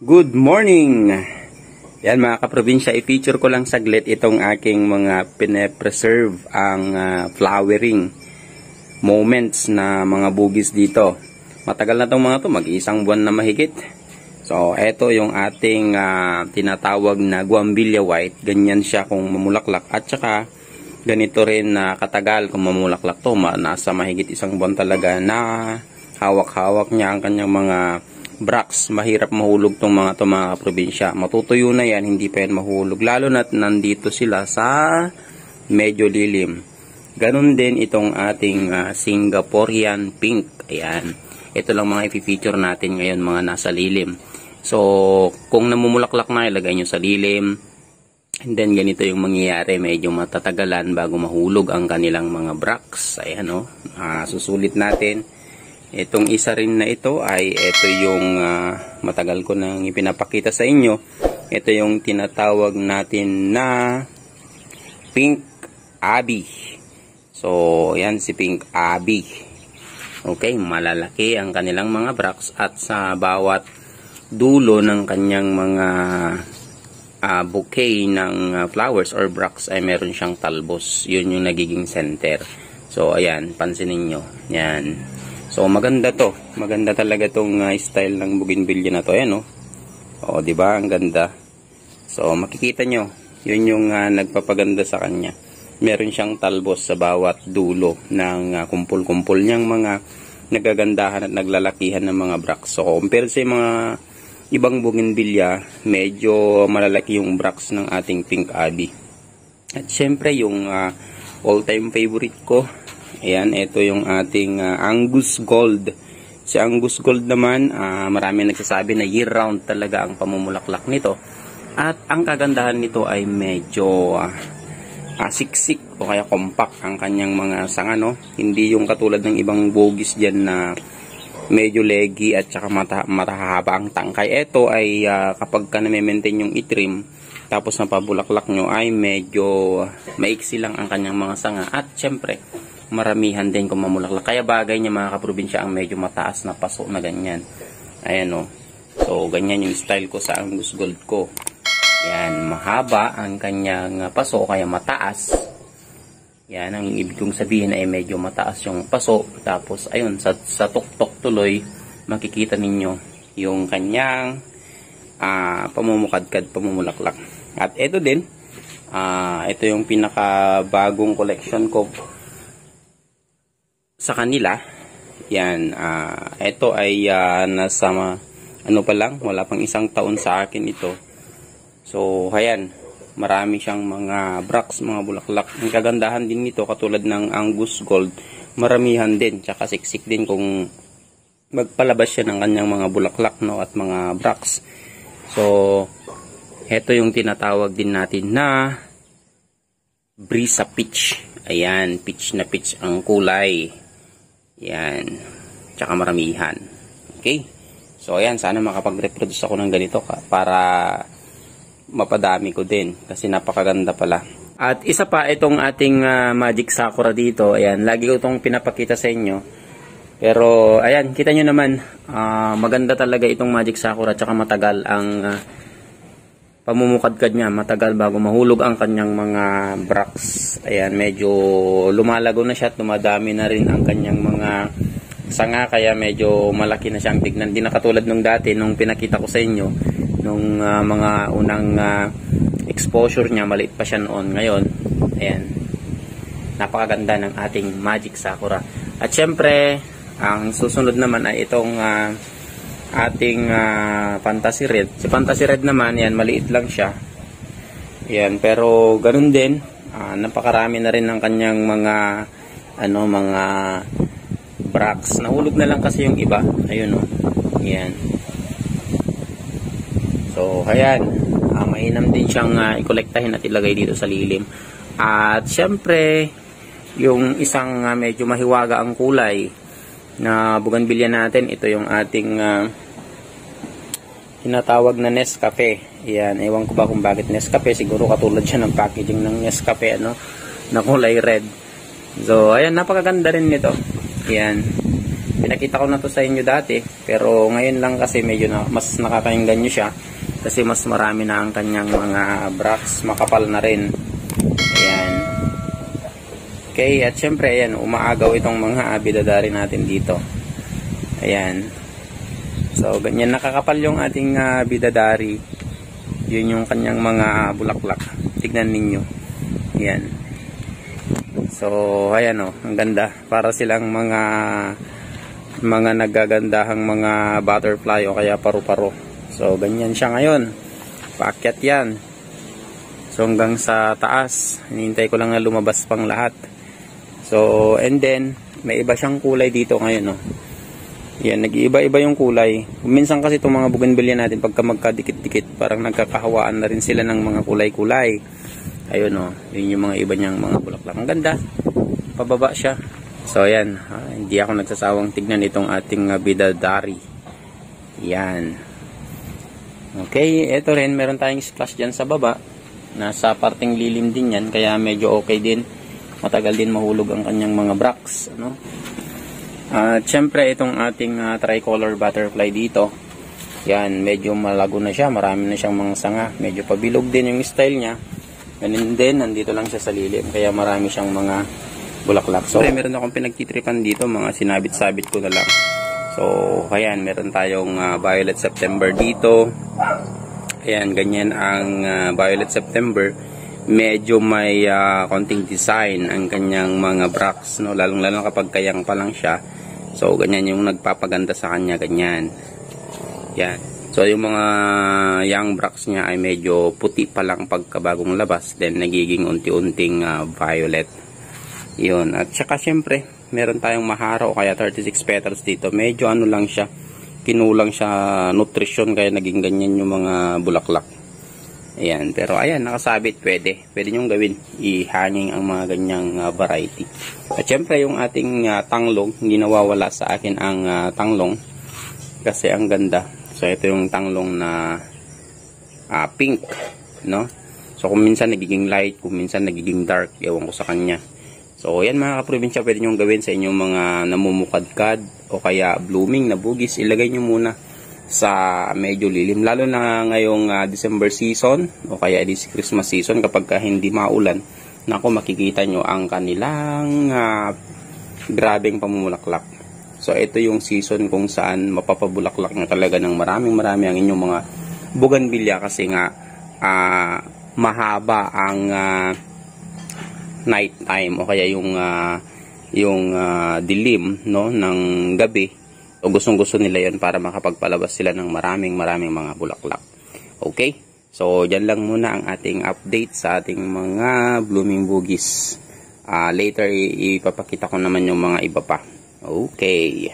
Good morning! Yan mga kaprobinsya, i-feature ko lang saglit itong aking mga pine-preserve ang flowering moments na mga bugis dito. Matagal na itong mga to, mag-isang buwan na mahigit. So, eto yung ating tinatawag na Guambilia White. Ganyan siya kung mamulaklak. At saka, ganito rin na katagal kung mamulaklak to. Nasa mahigit isang buwan talaga na hawak-hawak niya ang kanyang mga bracts. Mahirap mahulog tong mga to mga probinsya. Matutuyo na yan, hindi pa yan mahulog. Lalo na't nandito sila sa medyo lilim. Ganon din itong ating Singaporean pink. Ayan. Ito lang mga i-feature natin ngayon mga nasa lilim. So, kung namumulaklak na, ilagay nyo sa lilim. And then, ganito yung mangyayari. Medyo matatagalan bago mahulog ang kanilang mga bracts. Ayan o. Susulit natin. Itong isa rin na ito ay ito yung matagal ko nang ipinapakita sa inyo. Ito yung tinatawag natin na Pink Abby. So, yan si Pink Abby. Okay, malalaki ang kanilang mga bracts at sa bawat dulo ng kanyang mga bouquet ng flowers or bracts ay meron siyang talbos. Yun yung nagiging center. So, ayan, pansinin nyo. Yan. So, maganda to. Maganda talaga tong style ng bougainvillea na to. Ayan, oh. O, diba? Ang ganda. So, makikita nyo. Yun yung nagpapaganda sa kanya. Meron siyang talbos sa bawat dulo ng kumpul-kumpul niyang mga nagagandahan at naglalakihan ng mga bracts. So, compare sa mga ibang bougainvillea, medyo malalaki yung bracts ng ating Pink Abby. At syempre, yung all-time favorite ko, ayan, ito yung ating Angus Gold. Si Angus Gold naman, marami nagsasabi na year-round talaga ang pamumulaklak nito. At ang kagandahan nito ay medyo siksik o kaya compact ang kanyang mga sanga, no? Hindi yung katulad ng ibang bugis dyan na medyo leggy at saka matahaba ang tangkay. Ito ay kapag ka na-maintain yung itrim, tapos napabulaklak nyo ay medyo maiksi lang ang kanyang mga sanga. At syempre, maramihan din kung mamulaklak. Kaya bagay niya mga kaprobinsya ang medyo mataas na paso na ganyan. Ayan o. So, ganyan yung style ko sa Angus Gold ko. Yan, mahaba ang kanyang paso, kaya mataas. Yan, ang ibig kong sabihin ay medyo mataas yung paso. Tapos, ayun, sa tuktok tuloy, makikita ninyo yung kanyang pamumukadkad, pamumulaklak. At ito din, ito yung pinakabagong collection ko sa kanila. Yan, ito ay nasa ano pa lang, wala pang isang taon sa akin ito. So, ayan, marami siyang mga bracts, mga bulaklak. Ang kagandahan din nito, katulad ng Angus Gold, maramihan din, tsaka siksik din kung magpalabas siya ng kanyang mga bulaklak, no, at mga bracts. So, ito yung tinatawag din natin na Brisa Peach. Ayan, peach na peach ang kulay. Yan, tsaka maramihan. Okay? So, ayan, sana makapag-reproduce ako ng ganito para mapadami ko din kasi napakaganda pala. At isa pa itong ating Magic Sakura dito. Ayan, lagi ko itong pinapakita sa inyo. Pero ayan, kita nyo naman, maganda talaga itong Magic Sakura, tsaka matagal ang pamumukadkad niya. Matagal bago mahulog ang kanyang mga bracts. Ayan, medyo lumalago na siya at dumadami na rin ang kanyang mga sanga, kaya medyo malaki na siyang tignan. Di na katulad nung dati nung pinakita ko sa inyo nung mga unang exposure niya, maliit pa siya noon. Ngayon, ayan, napakaganda ng ating Magic Sakura. At syempre, ang susunod naman ay itong ating Fantasy Red. Si Fantasy Red naman, yan, maliit lang siya. Yan, pero ganun din, napakarami na rin ng kanyang mga mga bracts. Nahulog na lang kasi yung iba. Ayun, oh. Yan. So, ayan, mainam din siyang ikolektahin at ilagay dito sa lilim. At syempre, yung isang medyo mahiwaga ang kulay na bougainvillea natin, ito yung ating tinatawag na Nescafe. Ayan, ewan ko ba kung bakit Nescafe. Siguro katulad siya ng packaging ng Nescafe, na kulay red. So, ayan, napakaganda rin nito. Ayan. Pinakita ko na to sa inyo dati, pero ngayon lang kasi medyo mas nakakainggan nyo siya kasi mas marami na ang kanyang mga bracts, makapal na rin. Ayan. Okay, at syempre ayan, umaagaw itong mga bidadari natin dito. Ayan. So ganyan nakakapal yung ating bidadari. Yun yung kanyang mga bulaklak. Tignan ninyo. Ayan. So ayan o, ang ganda. Para silang mga nagagandahang mga butterfly o kaya paru-paro. So ganyan siya ngayon. Paakyat yan. So hanggang sa taas. Hinihintay ko lang na lumabas pang lahat. So and then may iba siyang kulay dito ngayon o. Yan, nag-iiba-iba yung kulay. Minsan kasi itong mga bougainvillea natin pagka magkadikit-dikit, parang nagkakahawaan na rin sila ng mga kulay-kulay. Ayun o, yun yung mga iba niyang mga bulaklak. Ang ganda. Pababa siya. So ayan, hindi ako nagsasawang tignan itong ating bidadari. Yan. Okay, eto rin, meron tayong splash dyan sa baba. Nasa parting lilim din yan, kaya medyo okay din. Matagal din mahulog ang kanyang mga bracts. Ano? At syempre itong ating tricolor butterfly dito, yan, medyo malago na siya, marami na siyang mga sanga, medyo pabilog din yung style niya. Ganun din, nandito lang siya sa lilim, kaya marami siyang mga bulaklak. So meron akong pinagtitripan dito, mga sinabit-sabit ko na lang. So ayan, meron tayong Violet September dito. Ayan, ganyan ang Violet September. Medyo may konting design ang kanyang mga bracts, no? Lalong-lalo kapag kayang pa lang siya. So ganyan yung nagpapaganda sa kanya, ganyan. Yan. So yung mga young bracts niya ay medyo puti pa lang pagkabagong labas, then nagiging unti-unting violet. Yun. At saka syempre, meron tayong mahara o kaya 36 petals dito. Medyo ano lang siya, kinulang siya nutrition kaya naging ganyan yung mga bulaklak. Ayan, pero ayan, nakasabit, pwede nyong gawin, i-hanging ang mga ganyang variety. At syempre yung ating tanglong, hindi nawawala sa akin ang tanglong kasi ang ganda. So ito yung tanglong na pink, no? So kung minsan nagiging light, kung minsan nagiging dark, ewan ko sa kanya. So ayan mga kaprobinsya, pwede nyong gawin sa inyong mga namumukadkad o kaya blooming na bugis. Ilagay nyo muna sa medyo lilim, lalo na ngayong December season o kaya this Christmas season, kapag hindi maulan, nako, makikita nyo ang kanilang grabeng pamumulaklak. So ito yung season kung saan mapapabulaklak na talaga ng marami ang inyong mga bougainvillea kasi nga mahaba ang night time o kaya yung dilim, no, ng gabi. O gustong-gusto nila yon para makapagpalabas sila ng maraming mga bulaklak. Okay? So, dyan lang muna ang ating update sa ating mga blooming bugis. Later, ipapakita ko naman yung mga iba pa. Okay.